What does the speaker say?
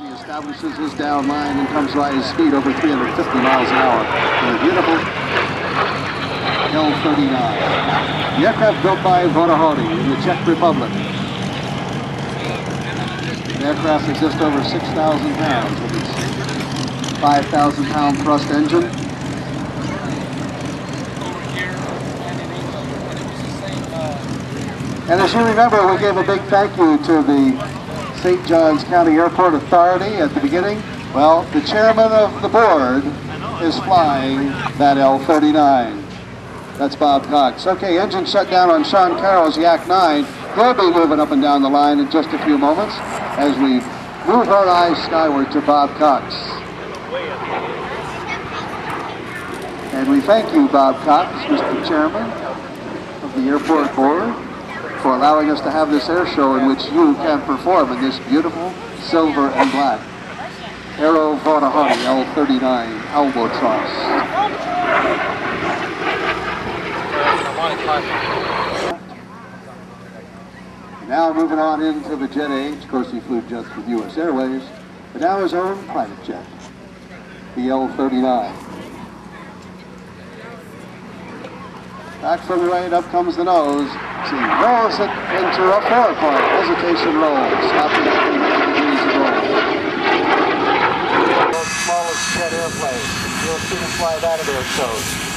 He establishes his down line and comes right at speed over 350 miles an hour. In a beautiful L-39. The aircraft built by Vodahody in the Czech Republic. The aircraft is just over 6,000 pounds with its 5,000-pound thrust engine. And as you remember, we gave a big thank you to the St. Johns County Airport Authority at the beginning. Well, the chairman of the board is flying that L-39. That's Bob Cox. Okay, engine shut down on Sean Carroll's Yak 9. He'll be moving up and down the line in just a few moments as we move our eyes skyward to Bob Cox. And we thank you, Bob Cox, Mr. Chairman of the Airport Board, for allowing us to have this air show in which you can perform in this beautiful silver and black Aero Vodahody L-39 Albatross. Now moving on into the Jet A. Of course, he flew jets with U.S. Airways, but now his own private jet, the L-39. Back from the right, up comes the nose. See, rolls it into a four-part hesitation roll, stopping at 90 degrees of roll. The world's smallest jet airplane. You'll see them fly that at air shows.